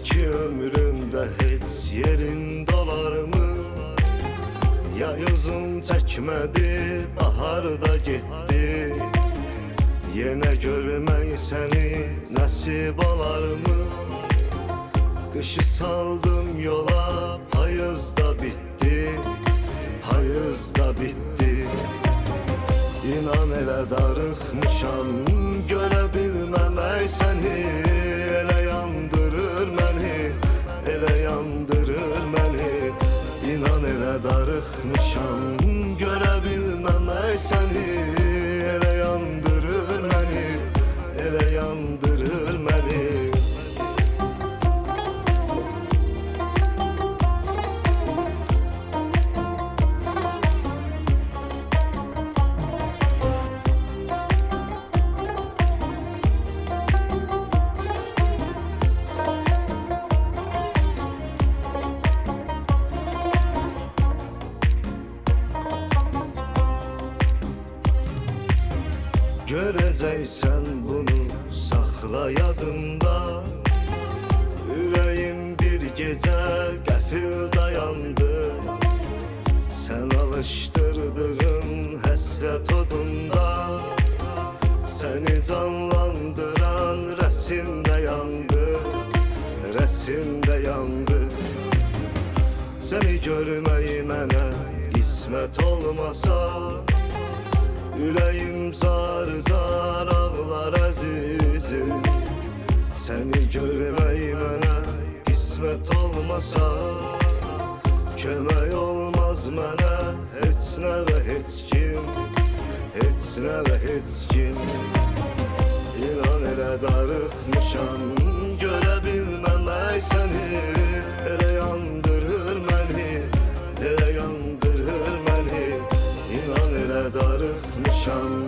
ki ömrümde hiç yerin dolarımı. Yay uzun çekmedi, bahar da gitti. Yine görmek seni nasip olarımı. Kışı saldım yola, payız da bitti, payız da bitti. İnan elə darıxmışam, görə bilməmək səni. Elə yandırır məni, elə yandırır məni. İnan elə darıxmışam, görə bilməmək səni. Elə yandırır məni, elə yandırır məni. Göreceksen bunu sakla yadında. Yüreğim bir gece qəfil dayandı. Sen alıştırdığın həsrət odunda. Seni canlandıran resimde yandı, resimde yandı. Seni görmeyi mənə qismət olmasa, yüreğim zar zar ağlar azizim. Seni görmeyi mənə qismət olmasa, kömək olmaz mənə heç nə və heç kim, heç nə və heç kim. İnan elə darıxmışam, görə bilməmək səni. Elə yandırır məni, elə yandırır məni. İnan elə darıxmışam,